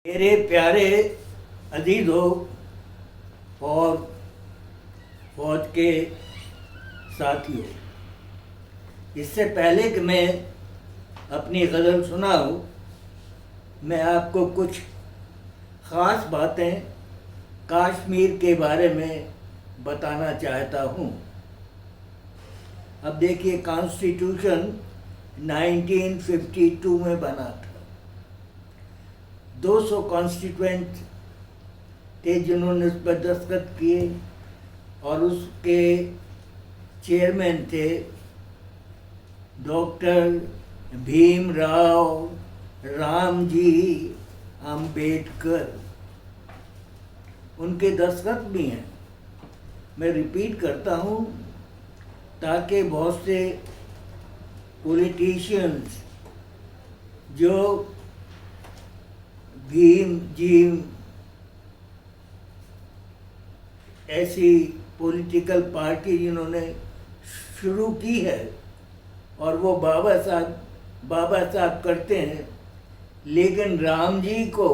मेरे प्यारे अजीज़ों और फौज के साथियों, इससे पहले कि मैं अपनी गज़ल सुनाऊं, मैं आपको कुछ ख़ास बातें कश्मीर के बारे में बताना चाहता हूं। अब देखिए, कॉन्स्टिट्यूशन 1952 में बना था। 200 कॉन्स्टिट्यूएंट थे जिन्होंने उस पर दस्तखत किए और उसके चेयरमैन थे डॉक्टर भीमराव रामजी अंबेडकर। उनके दस्तखत भी हैं। मैं रिपीट करता हूँ ताकि बहुत से पॉलिटिशियंस जो भीम जी ऐसी पॉलिटिकल पार्टी जिन्होंने शुरू की है और वो बाबा साहब करते हैं, लेकिन राम जी को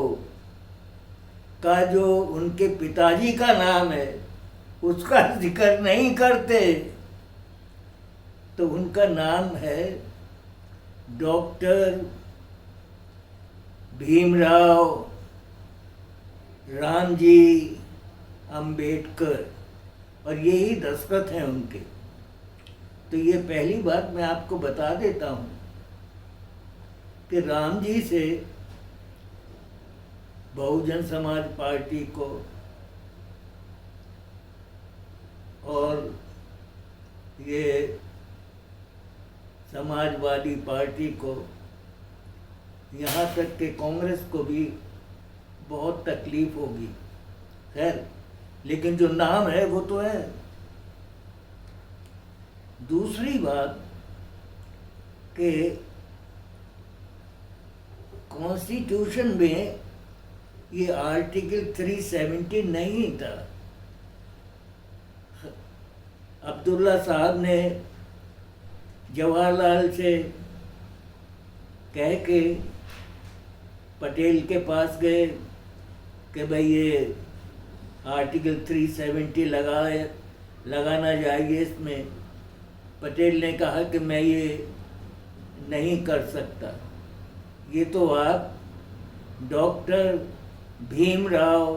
का जो उनके पिताजी का नाम है उसका जिक्र नहीं करते। तो उनका नाम है डॉक्टर भीमराव रामजी अंबेडकर, और यही दस्तखत हैं उनके। तो ये पहली बात मैं आपको बता देता हूँ कि राम जी से बहुजन समाज पार्टी को और ये समाजवादी पार्टी को, यहाँ तक कि कांग्रेस को भी बहुत तकलीफ होगी। खैर, लेकिन जो नाम है वो तो है। दूसरी बात कि कॉन्स्टिट्यूशन में ये आर्टिकल 370 नहीं था। अब्दुल्ला साहब ने जवाहरलाल से कह के पटेल के पास गए कि भाई ये आर्टिकल 370 लगाना चाहिए इसमें। पटेल ने कहा कि मैं ये नहीं कर सकता, ये तो आप डॉक्टर भीमराव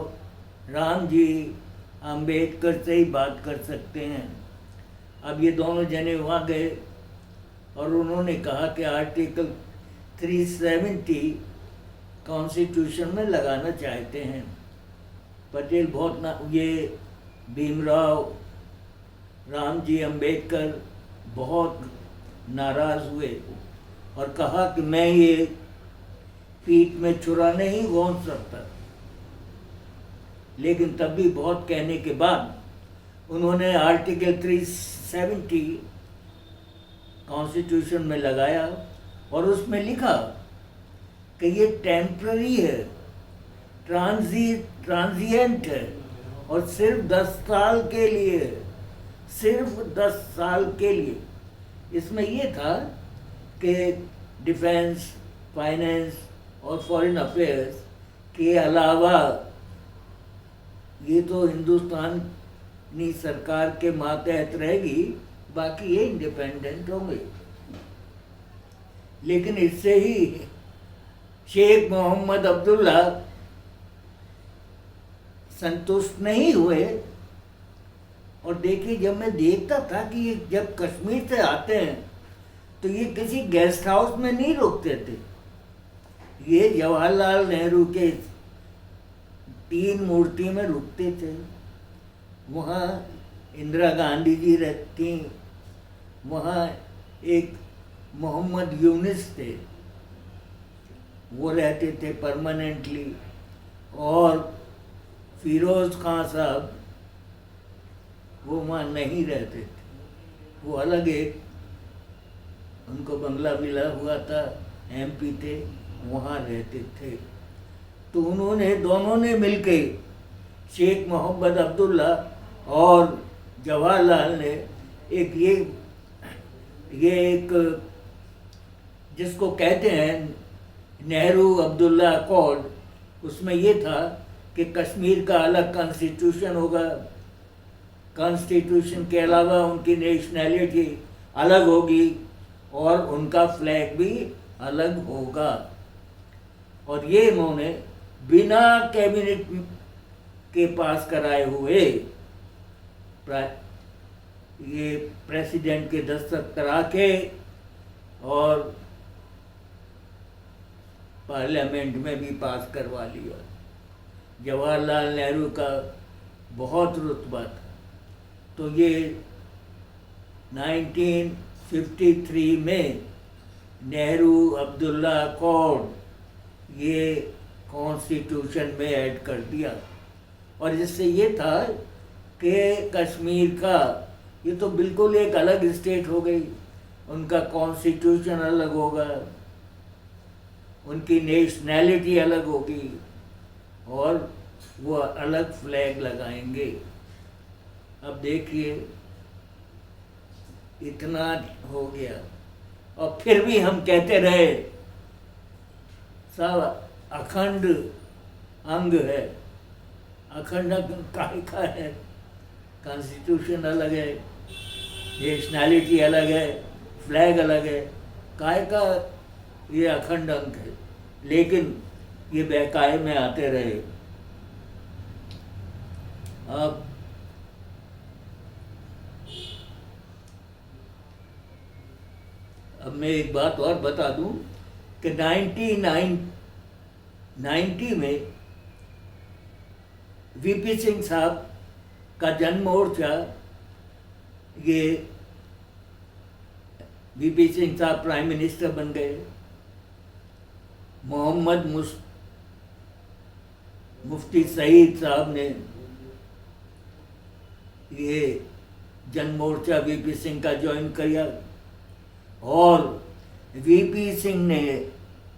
रामजी अंबेडकर से ही बात कर सकते हैं। अब ये दोनों जने वहाँ गए और उन्होंने कहा कि आर्टिकल 370 कॉन्स्टिट्यूशन में लगाना चाहते हैं। पटेल ये भीमराव रामजी अंबेडकर बहुत नाराज़ हुए और कहा कि मैं ये पीठ में छुरा नहीं गोंद सकता। लेकिन तब भी बहुत कहने के बाद उन्होंने आर्टिकल 370 कॉन्स्टिट्यूशन में लगाया और उसमें लिखा कि ये टेम्पररी है, ट्रांजिएंट है और सिर्फ 10 साल के लिए है, सिर्फ 10 साल के लिए। इसमें ये था कि डिफेंस, फाइनेंस और फॉरेन अफेयर्स के अलावा ये तो हिंदुस्तानी सरकार के मातहत रहेगी, बाकी ये इंडिपेंडेंट होंगे। लेकिन इससे ही शेख मोहम्मद अब्दुल्ला संतुष्ट नहीं हुए। और देखिए, जब मैं देखता था कि ये जब कश्मीर से आते हैं तो ये किसी गेस्ट हाउस में नहीं रुकते थे। ये जवाहरलाल नेहरू के 3 मूर्ति में रुकते थे। वहाँ इंदिरा गांधी जी रहती, वहाँ एक मोहम्मद यूनिस थे, वो रहते थे परमानेंटली, और फिरोज़ खां साहब वो वहाँ नहीं रहते थे। वो अलग एक उनको बंगला मिला हुआ था, MP थे, वहाँ रहते थे। तो उन्होंने दोनों ने मिलके, शेख मोहम्मद अब्दुल्ला और जवाहरलाल ने एक ये एक जिसको कहते हैं नेहरू अब्दुल्ला अकॉर्ड, उसमें ये था कि कश्मीर का अलग कॉन्स्टिट्यूशन होगा, कॉन्स्टिट्यूशन के अलावा उनकी नेशनैलिटी अलग होगी और उनका फ्लैग भी अलग होगा। और ये इन्होंने बिना कैबिनेट के पास कराए हुए ये प्रेसिडेंट के दस्तखत करा के और पार्लियामेंट में भी पास करवा लिया। जवाहरलाल नेहरू का बहुत रुतबा था। तो ये 1953 में नेहरू अब्दुल्ला अकॉर्ड ये कॉन्स्टिट्यूशन में ऐड कर दिया। और इससे ये था कि कश्मीर का ये तो बिल्कुल एक अलग स्टेट हो गई, उनका कॉन्स्टिट्यूशन अलग होगा, उनकी नेशनैलिटी अलग होगी और वो अलग फ्लैग लगाएंगे। अब देखिए इतना हो गया और फिर भी हम कहते रहे सब अखंड अंग है। अखंड अंग काहे का है? कॉन्स्टिट्यूशन अलग है, नेशनैलिटी अलग है, फ्लैग अलग है, काहे का ये अखंड अंग है। लेकिन ये बहकाए में आते रहे। अब मैं एक बात और बता दूं कि 1990 में वीपी सिंह साहब का जन मोर्चा, ये वीपी सिंह साहब प्राइम मिनिस्टर बन गए, मोहम्मद मुफ्ती सईद साहब ने ये जन मोर्चा वीपी सिंह का ज्वाइन किया और वीपी सिंह ने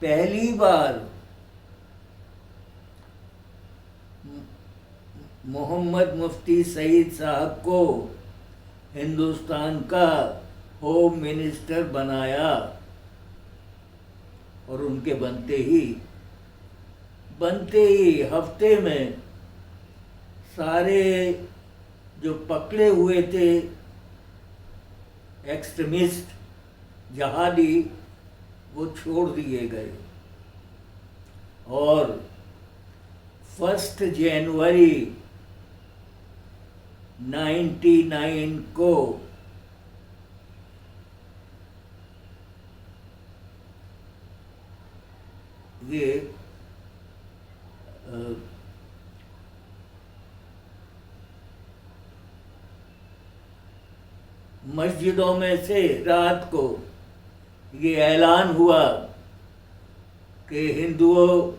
पहली बार मोहम्मद मुफ्ती सईद साहब को हिंदुस्तान का होम मिनिस्टर बनाया। और उनके बनते ही हफ्ते में सारे जो पकड़े हुए थे एक्सट्रीमिस्ट जहादी वो छोड़ दिए गए और 1 जनवरी 99 को ये मस्जिदों में से रात को ये ऐलान हुआ कि हिंदुओं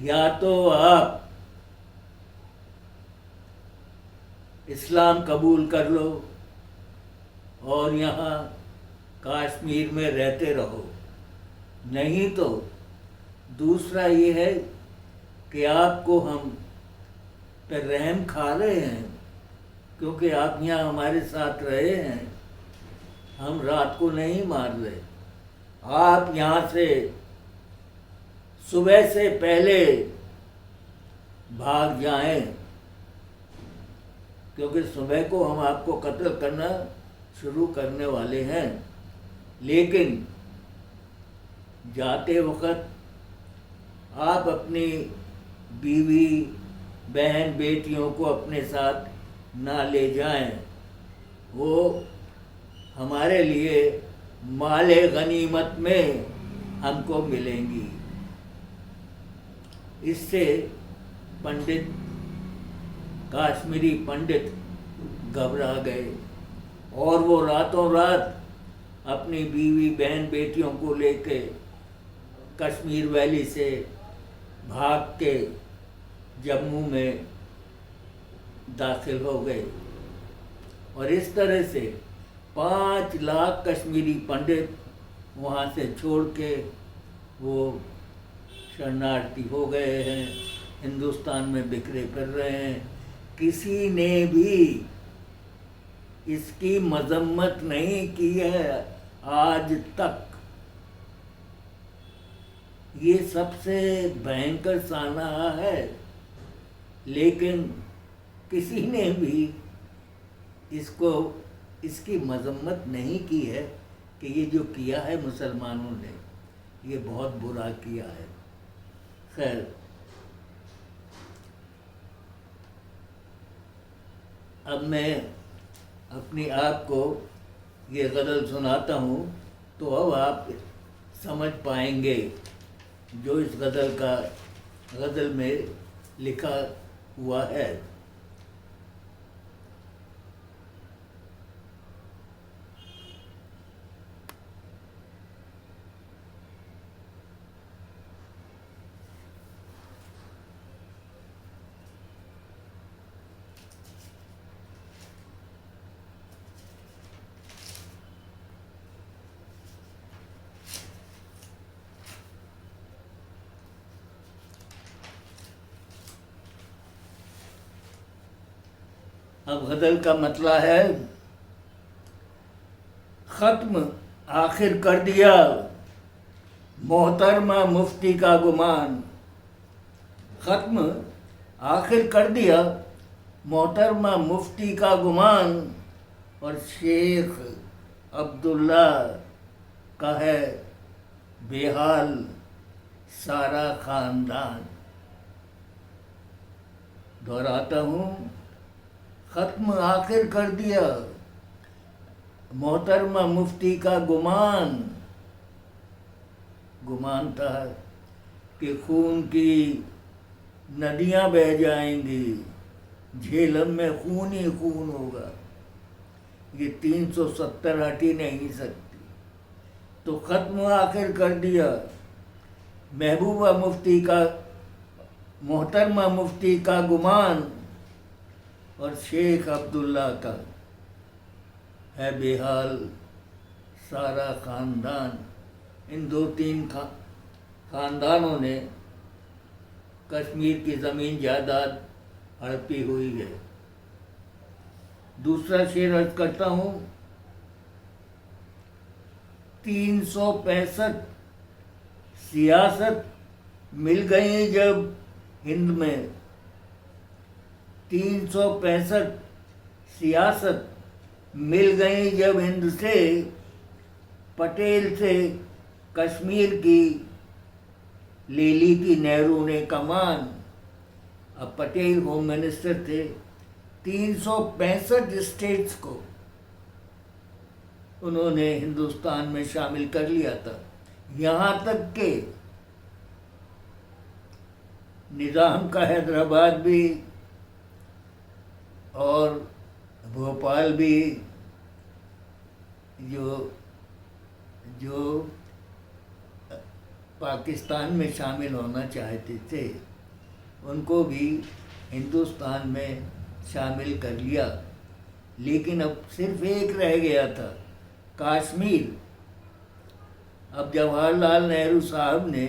या तो आप इस्लाम कबूल कर लो और यहाँ कश्मीर में रहते रहो, नहीं तो दूसरा ये है कि आपको हम पर रहम खा रहे हैं क्योंकि आप यहाँ हमारे साथ रहे हैं, हम रात को नहीं मार रहे, आप यहाँ से सुबह से पहले भाग जाएं क्योंकि सुबह को हम आपको कत्ल करना शुरू करने वाले हैं। लेकिन जाते वक्त आप अपनी बीवी बहन बेटियों को अपने साथ ना ले जाएं, वो हमारे लिए माले गनीमत में हमको मिलेंगी। इससे पंडित काश्मीरी पंडित घबरा गए और वो रातों रात अपनी बीवी बहन बेटियों को लेके कश्मीर वैली से भाग के जम्मू में दाखिल हो गए। और इस तरह से 5 लाख कश्मीरी पंडित वहाँ से छोड़ के वो शरणार्थी हो गए हैं, हिंदुस्तान में बिखरे फिर रहे हैं। किसी ने भी इसकी मजम्मत नहीं की है आज तक। ये सबसे भयंकर सानहा है, लेकिन किसी ने भी इसको इसकी मजम्मत नहीं की है कि ये जो किया है मुसलमानों ने, ये बहुत बुरा किया है। खैर, अब मैं अपनी आप को ये गज़ल सुनाता हूँ, तो अब आप समझ पाएंगे जो इस गज़ल में लिखा हुआ है। अब गज़ल का मतला है, ख़त्म आखिर कर दिया मोहतरमा मुफ्ती का गुमान। ख़त्म आखिर कर दिया मोहतरमा मुफ्ती का गुमान, और शेख अब्दुल्ला का है बेहाल सारा ख़ानदान। दोहराता हूँ, ख़त्म आखिर कर दिया मोहतरमा मुफ्ती का गुमान। गुमान था कि खून की नदियाँ बह जाएंगी, झेलम में खून ही खून होगा, ये 370 हट ही नहीं सकती। तो ख़त्म आखिर कर दिया महबूबा मुफ्ती का, मोहतरमा मुफ्ती का गुमान, और शेख अब्दुल्ला का है बेहाल सारा ख़ानदान। इन 2-3 ख़ानदानों ने कश्मीर की ज़मीन जायदाद हड़पी हुई है। दूसरा शेर अर्ज करता हूँ, 365 सियासत मिल गई जब हिंद में। 365 सियासत मिल गई जब हिंद से, पटेल से कश्मीर की ले ली थी नेहरू ने कमान। अब पटेल होम मिनिस्टर थे, 365 स्टेट्स को उन्होंने हिंदुस्तान में शामिल कर लिया था। यहाँ तक के निज़ाम का हैदराबाद भी और भोपाल भी जो पाकिस्तान में शामिल होना चाहते थे, उनको भी हिंदुस्तान में शामिल कर लिया। लेकिन अब सिर्फ एक रह गया था, कश्मीर। अब जवाहरलाल नेहरू साहब ने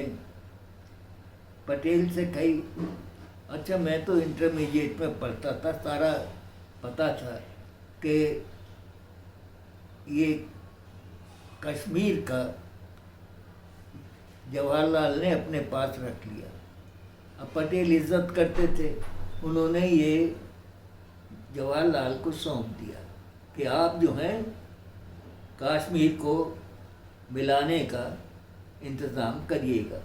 पटेल से कही, अच्छा मैं तो इंटरमीडिएट में पढ़ता था, सारा पता था कि ये कश्मीर का जवाहरलाल ने अपने पास रख लिया। अब पटेल इज्जत करते थे, उन्होंने ये जवाहरलाल को सौंप दिया कि आप जो हैं कश्मीर को मिलाने का इंतज़ाम करिएगा।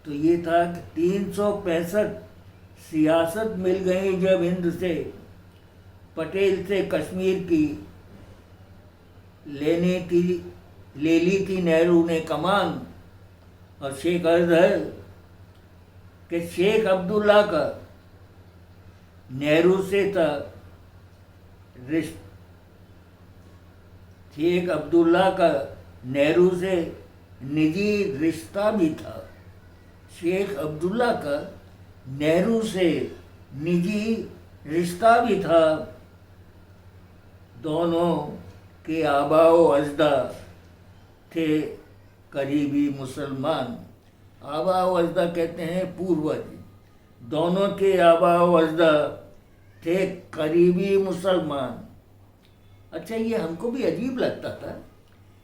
तो ये था कि 365 सियासत मिल गई जब हिंद से, पटेल से कश्मीर की ले ली थी नेहरू ने कमान। और शेख अर्ज है कि शेख अब्दुल्ला का नेहरू से था शेख अब्दुल्ला का नेहरू से निजी रिश्ता भी था। शेख अब्दुल्ला का नेहरू से निजी रिश्ता भी था। दोनों के आबाओ अजदा थे करीबी मुसलमान। आबाओ अजदा कहते हैं पूर्वज। दोनों के आबाओ अजदा थे करीबी मुसलमान। अच्छा, ये हमको भी अजीब लगता था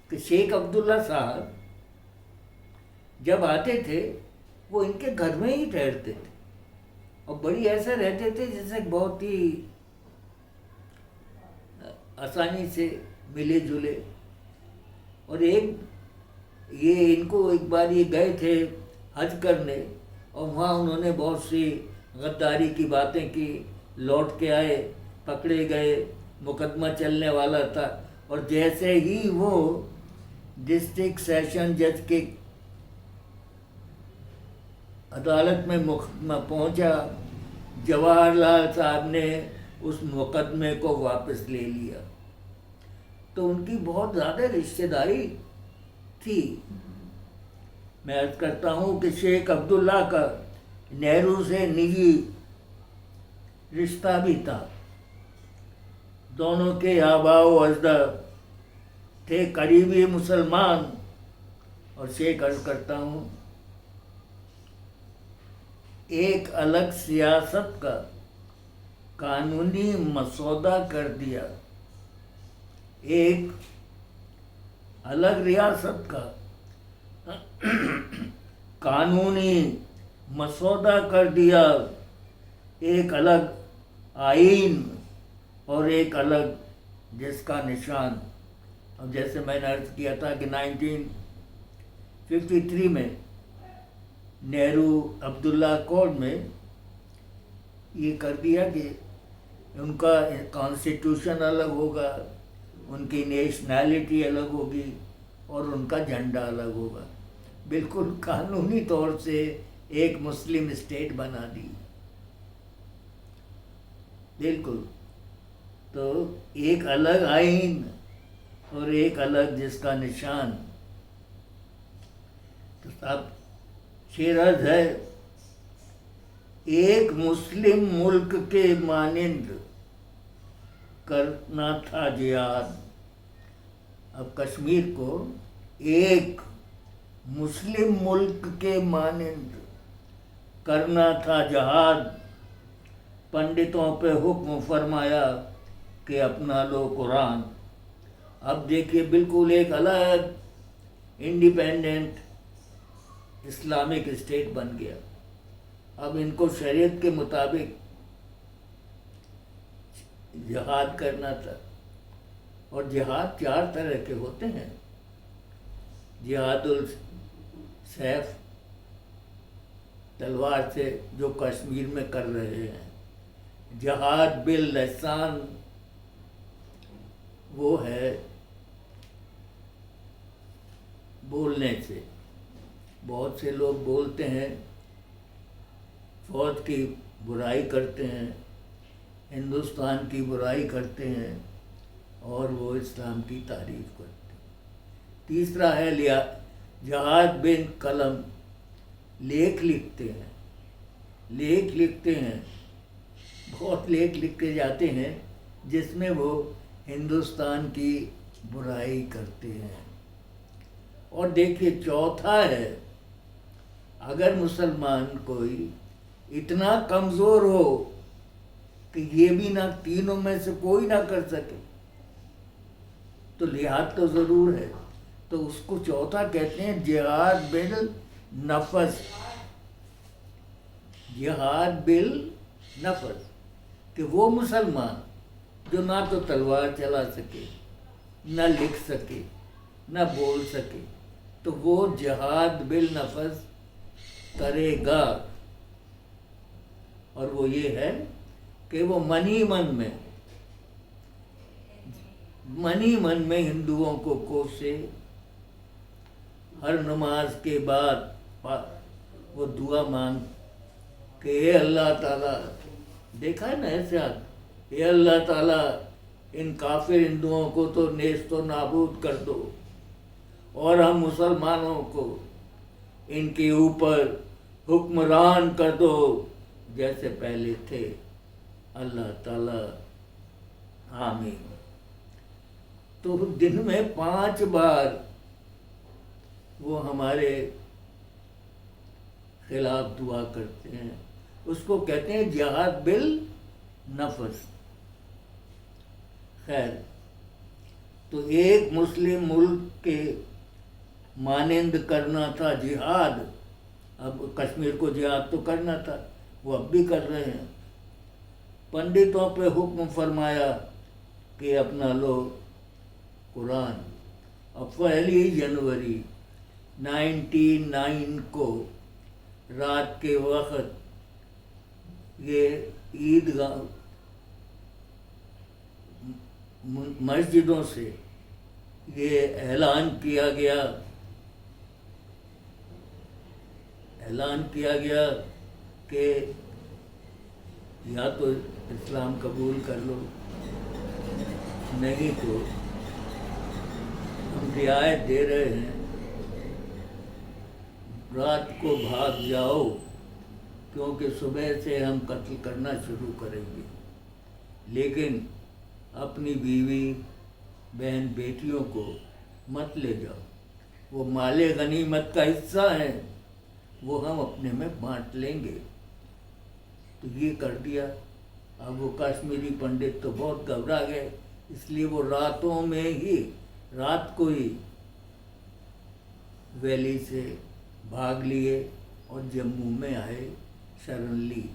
कि शेख अब्दुल्ला साहब जब आते थे वो इनके घर में ही ठहरते थे और बड़ी ऐसा रहते थे जैसे बहुत ही आसानी से मिले जुले। और ये इनको एक बार ये गए थे हज करने और वहाँ उन्होंने बहुत सी गद्दारी की बातें की, लौट के आए, पकड़े गए, मुकदमा चलने वाला था और जैसे ही वो डिस्ट्रिक्ट सेशन जज के अदालत में मुकदमा पहुंचा, जवाहरलाल साहब ने उस मुकदमे को वापस ले लिया। तो उनकी बहुत ज़्यादा रिश्तेदारी थी। मैं अर्ज करता हूँ कि शेख अब्दुल्ला का नेहरू से निजी रिश्ता भी था। दोनों के आबाओ अजदद थे करीबी मुसलमान। और शेख अर्ज करता हूँ एक अलग सियासत का कानूनी मसौदा कर दिया, एक अलग रियासत का कानूनी मसौदा कर दिया, एक अलग आईन और एक अलग जिसका निशान। अब जैसे मैंने अर्ज किया था कि 1953 में नेहरू अब्दुल्ला अकॉर्ड में ये कर दिया कि उनका कॉन्स्टिट्यूशन अलग होगा, उनकी नेशनैलिटी अलग होगी और उनका झंडा अलग होगा। बिल्कुल कानूनी तौर से एक मुस्लिम स्टेट बना दी, बिल्कुल। तो एक अलग आईन और एक अलग जिसका निशान। तो साहब शेरज है, एक मुस्लिम मुल्क के मानिंद करना था जिहाद। अब कश्मीर को एक मुस्लिम मुल्क के मानिंद करना था जिहाद। पंडितों पे हुक्म फरमाया कि अपना लो कुरान। अब देखिए बिल्कुल एक अलग इंडिपेंडेंट इस्लामिक स्टेट बन गया। अब इनको शरीयत के मुताबिक जिहाद करना था। और जिहाद 4 तरह के होते हैं। जिहादुल सैफ, तलवार से, जो कश्मीर में कर रहे हैं। जिहाद बिल लिसान, वो है बोलने से। बहुत से लोग बोलते हैं, फौज की बुराई करते हैं, हिंदुस्तान की बुराई करते हैं और वो इस्लाम की तारीफ करते हैं। तीसरा है जिहाद बिन कलम, लेख लिखते हैं, लेख लिखते हैं, बहुत लेख लिखते जाते हैं जिसमें वो हिंदुस्तान की बुराई करते हैं। और देखिए चौथा है, अगर मुसलमान कोई इतना कमज़ोर हो कि ये भी ना, तीनों में से कोई ना कर सके, तो लिहाज तो ज़रूर है। तो उसको चौथा कहते हैं जिहाद बिल नफस। जिहाद बिल नफस, कि वो मुसलमान जो ना तो तलवार चला सके, ना लिख सके, ना बोल सके, तो वो जिहाद बिल नफस करेगा। और वो ये है कि वो मन ही मन में हिंदुओं को कोसे। हर नमाज के बाद वो दुआ मांग कि हे अल्लाह ताला, देखा है ना ऐसे हाथ, हे अल्लाह ताला इन काफिर हिंदुओं को तो नेस्तो नाबूद कर दो और हम मुसलमानों को इनके ऊपर हुक्मरान कर दो जैसे पहले थे। अल्लाह ताला आमीन। तो दिन में 5 बार वो हमारे खिलाफ दुआ करते हैं। उसको कहते हैं जिहाद बिल नफस। खैर, तो एक मुस्लिम मुल्क के मानिंद करना था जिहाद। अब कश्मीर को जिहाद तो करना था, वो अब भी कर रहे हैं। पंडितों पे हुक्म फरमाया कि अपना लो कुरान। अब 1 जनवरी 1999 को रात के वक्त ये ईदगाह मस्जिदों से ये ऐलान किया गया कि या तो इस्लाम कबूल कर लो, नहीं तो हम रियायत दे रहे हैं, रात को भाग जाओ, क्योंकि सुबह से हम कत्ल करना शुरू करेंगे। लेकिन अपनी बीवी बहन बेटियों को मत ले जाओ, वो माले गनीमत का हिस्सा है, वो हम अपने में बांट लेंगे। तो ये कर दिया। अब वो कश्मीरी पंडित तो बहुत घबरा गए, इसलिए वो रातों में ही, रात को ही वैली से भाग लिए और जम्मू में आए, शरण ली।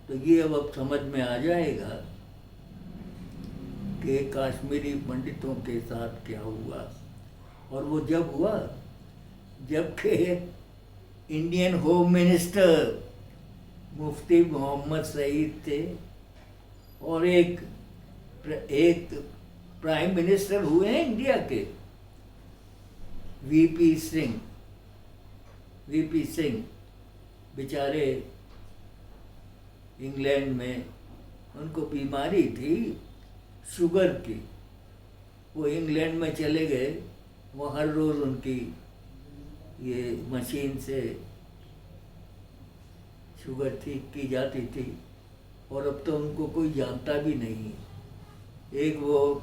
तो ये अब समझ में आ जाएगा कि कश्मीरी पंडितों के साथ क्या हुआ। और वो जब हुआ जबकि इंडियन होम मिनिस्टर मुफ्ती मोहम्मद सईद थे और एक प्राइम मिनिस्टर हुए हैं इंडिया के, वीपी सिंह बेचारे इंग्लैंड में, उनको बीमारी थी शुगर की, वो इंग्लैंड में चले गए, वो हर रोज़ उनकी ये मशीन से शुगर ठीक की जाती थी। और अब तो उनको कोई जानता भी नहीं। एक वो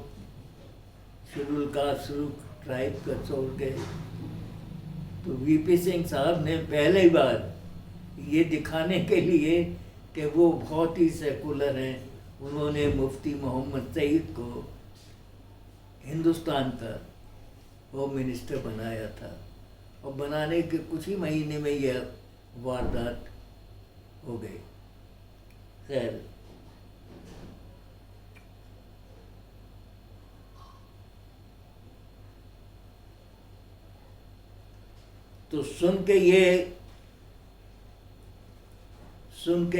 शेड्यूल कास्ट ट्राइब का छोड़ गए। तो वीपी सिंह साहब ने पहली बार ये दिखाने के लिए कि वो बहुत ही सेकुलर हैं, उन्होंने मुफ्ती मोहम्मद सईद को हिंदुस्तान का होम मिनिस्टर बनाया था। और बनाने के कुछ ही महीने में यह वारदात हो गई। खैर, तो सुन के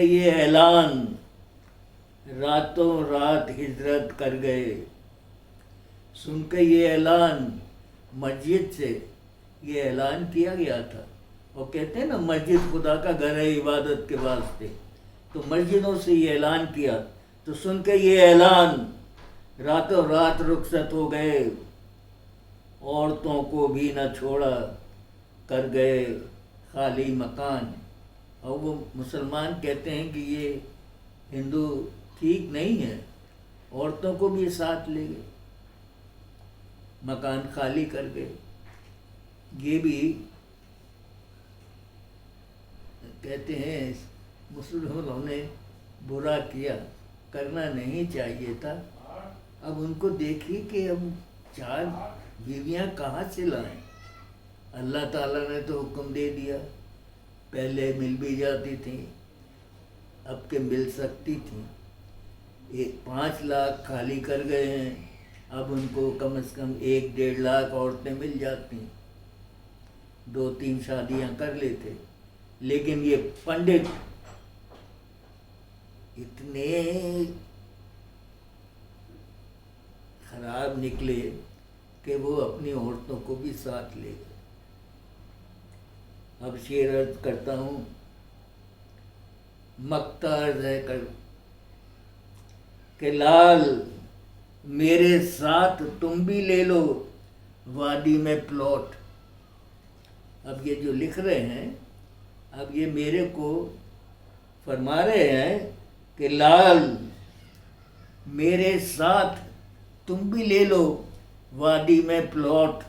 ये ऐलान रातों रात हिजरत कर गए। सुन के ये ऐलान मस्जिद से ये ऐलान किया गया था। और कहते हैं ना, मस्जिद खुदा का घर है इबादत के वास्ते, तो मस्जिदों से ये ऐलान किया। तो सुन के ये ऐलान रातों रात रुखसत हो गए, औरतों को भी न छोड़ा, कर गए खाली मकान। और वो मुसलमान कहते हैं कि ये हिंदू ठीक नहीं है, औरतों को भी साथ ले गए, मकान खाली कर गए। ये भी कहते हैं मुसलमानों ने बुरा किया, करना नहीं चाहिए था। अब उनको देखिए कि अब 4 बीवियां कहाँ से लाएं। अल्लाह ताला ने तो हुक्म दे दिया, पहले मिल भी जाती थी, अब के मिल सकती थी। 5 लाख खाली कर गए हैं, अब उनको कम से कम 1-1.5 लाख औरतें मिल जाती, 2-3 शादियां कर लेते। लेकिन ये पंडित इतने खराब निकले कि वो अपनी औरतों को भी साथ ले गए। अब शेर अर्ज करता हूँ, मक्ता अर्ज है कर कि लाल मेरे साथ तुम भी ले लो वादी में प्लॉट। अब ये जो लिख रहे हैं, अब ये मेरे को फरमा रहे हैं कि लाल मेरे साथ तुम भी ले लो वादी में प्लॉट,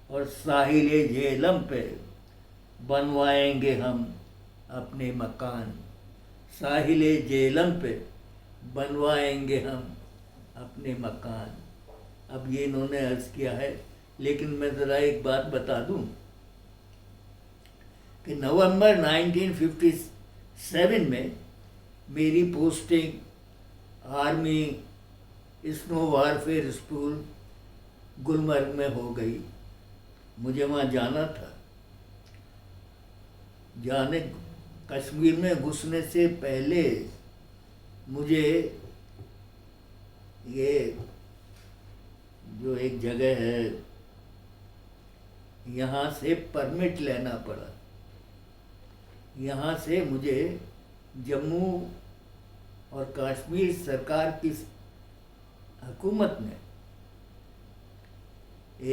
और साहिल झेलम पे बनवाएंगे हम अपने मकान। साहिल झेलम पे बनवाएंगे हम अपने मकान। अब ये इन्होंने अर्ज किया है, लेकिन मैं ज़रा एक बात बता दूं कि नवंबर 1957 में मेरी posting army snow warfare school Gulmarg में हो गई। मुझे वहाँ जाना था। कश्मीर में घुसने से पहले मुझे ये जो एक जगह है यहाँ से परमिट लेना पड़ा। यहाँ से मुझे जम्मू और कश्मीर सरकार की हुकूमत ने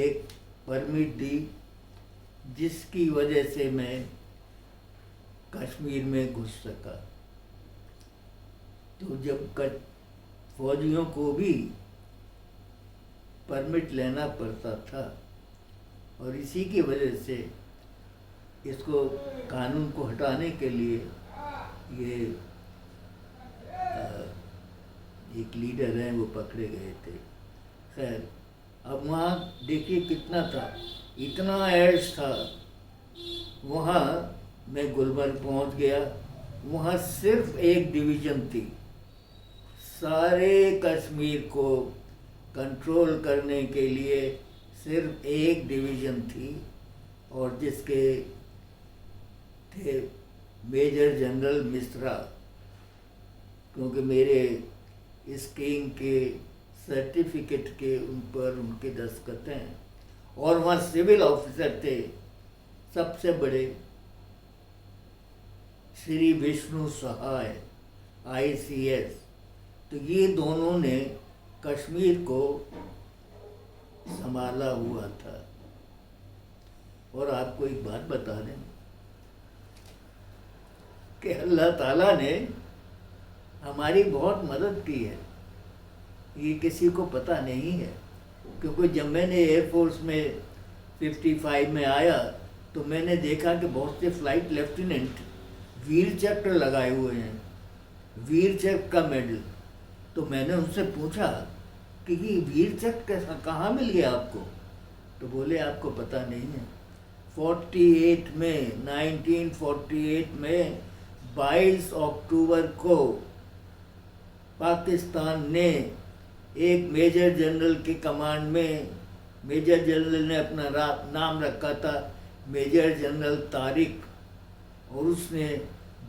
एक परमिट दी, जिसकी वजह से मैं कश्मीर में घुस सका। तो जब फौजियों को भी परमिट लेना पड़ता था, और इसी की वजह से इसको कानून को हटाने के लिए ये एक लीडर हैं वो पकड़े गए थे। खैर, अब वहाँ देखिए कितना था, इतना ऐश था। वहाँ मैं गुलबर्ग पहुँच गया। वहाँ सिर्फ एक डिवीज़न थी, सारे कश्मीर को कंट्रोल करने के लिए सिर्फ एक डिवीज़न थी, और जिसके थे मेजर जनरल मिश्रा, क्योंकि मेरे स्कीइंग के सर्टिफिकेट के उन पर उनके दस्तखत हैं। और वहाँ सिविल ऑफिसर थे सबसे बड़े, श्री विष्णु सहाय ICS। तो ये दोनों ने कश्मीर को संभाला हुआ था। और आपको एक बात बता दें कि अल्लाह ताला ने हमारी बहुत मदद की है। ये किसी को पता नहीं है, क्योंकि जब मैंने एयरफोर्स में 55 में आया तो मैंने देखा कि बहुत से फ्लाइट लेफ्टिनेंट वीर चक्र लगाए हुए हैं, वीर चक्र का मेडल। तो मैंने उनसे पूछा कि ये वीर चक्र कैसा कहाँ मिल गया आपको? तो बोले आपको पता नहीं है। 1948 में 22 अक्टूबर को पाकिस्तान ने एक मेजर जनरल के कमांड में, मेजर जनरल ने अपना नाम रखा था मेजर जनरल तारिक, और उसने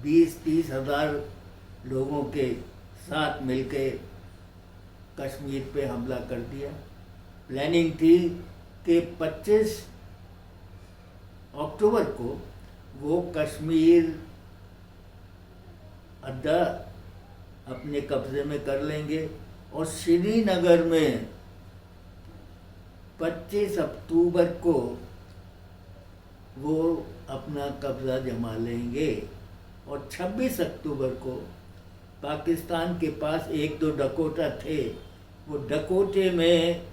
20-30 हज़ार लोगों के साथ मिलकर कश्मीर पे हमला कर दिया। प्लानिंग थी कि 25 अक्टूबर को वो कश्मीर अड्डा अपने कब्जे में कर लेंगे, और श्रीनगर में 25 अक्टूबर को वो अपना कब्जा जमा लेंगे, और 26 अक्टूबर को पाकिस्तान के पास 1-2 डकोटा थे, वो डकोटे में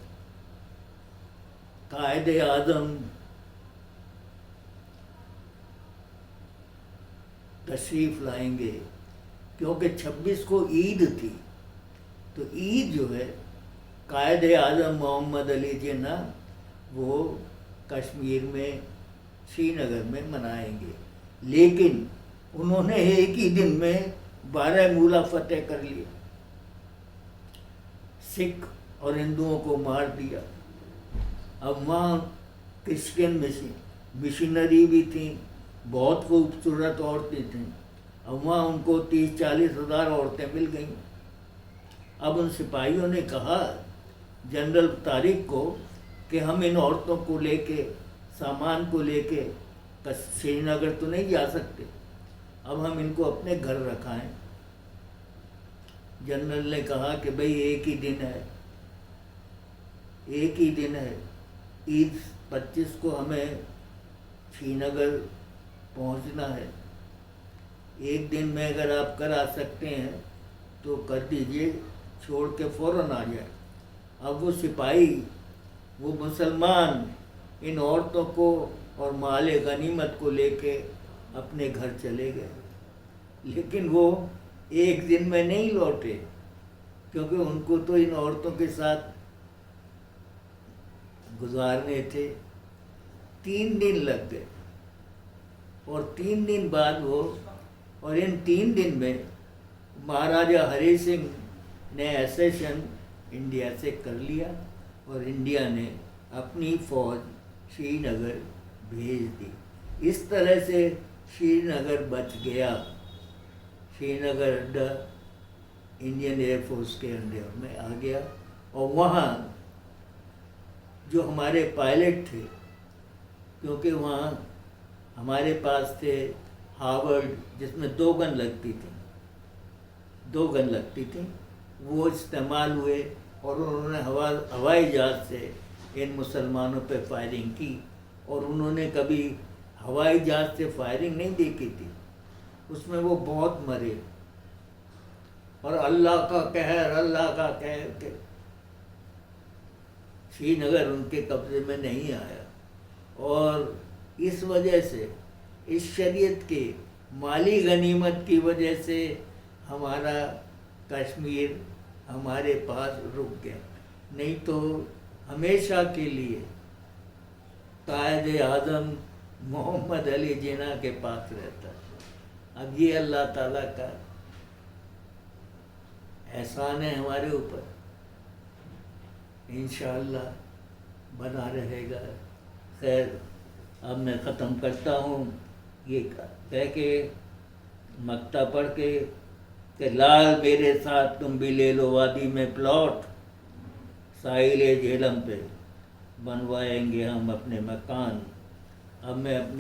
कायदे आज़म तशरीफ़ लाएंगे, क्योंकि 26 को ईद थी। तो ईद जो है कायदे आज़म मोहम्मद अली जिन्ना वो कश्मीर में श्रीनगर में मनाएंगे। लेकिन उन्होंने एक ही दिन में 12 मूला फतेह कर लिया, सिख और हिंदुओं को मार दिया। अब वहाँ क्रिश्चियन मिशनरी भी थी, बहुत खूबसूरत औरतें थीं। अब वहाँ उनको 30-40 हज़ार औरतें मिल गईं। अब उन सिपाहियों ने कहा जनरल तारिक को कि हम इन औरतों को लेके, सामान को लेके श्रीनगर तो नहीं जा सकते, अब हम इनको अपने घर रखाएं। जनरल ने कहा कि भाई एक ही दिन है, एक ही दिन है, ईद 25 को हमें श्रीनगर पहुंचना है। एक दिन में अगर आप करा सकते हैं तो कर दीजिए, छोड़ के फ़ौरन आ जाए। अब वो सिपाही, वो मुसलमान इन औरतों को और माले गनीमत को लेके अपने घर चले गए। लेकिन वो एक दिन में नहीं लौटे, क्योंकि उनको तो इन औरतों के साथ गुजारने थे। 3 दिन लग गए और 3 दिन बाद वो, और इन 3 दिन में महाराजा हरि सिंह ने एसेशन इंडिया से कर लिया और इंडिया ने अपनी फौज श्रीनगर भेज दी। इस तरह से श्रीनगर बच गया। श्रीनगर अड्डा इंडियन एयरफोर्स के अंडर में आ गया और वहाँ जो हमारे पायलट थे, क्योंकि वहाँ हमारे पास थे हार्वर्ड जिसमें 2 गन लगती थी, 2 गन लगती थी, वो इस्तेमाल हुए और उन्होंने हवाई जहाज़ से इन मुसलमानों पे फायरिंग की। और उन्होंने कभी हवाई जहाज़ से फायरिंग नहीं देखी थी, उसमें वो बहुत मरे। और अल्लाह का कहर के श्रीनगर उनके कब्ज़े में नहीं आया। और इस वजह से, इस शरीयत के माली गनीमत की वजह से हमारा कश्मीर हमारे पास रुक गया, नहीं तो हमेशा के लिए कायद आज़म मोहम्मद अली जिन्ना के पास रहता। अब ये अल्लाह ताला का एहसान है हमारे ऊपर, इंशाअल्लाह बना रहेगा। खैर, अब मैं ख़त्म करता हूँ ये कह के, मक्ता पढ़ के कि लाल मेरे साथ तुम भी ले लो वादी में प्लॉट, साहिल झेलम पे बनवाएंगे हम अपने मकान। अब मैं अपने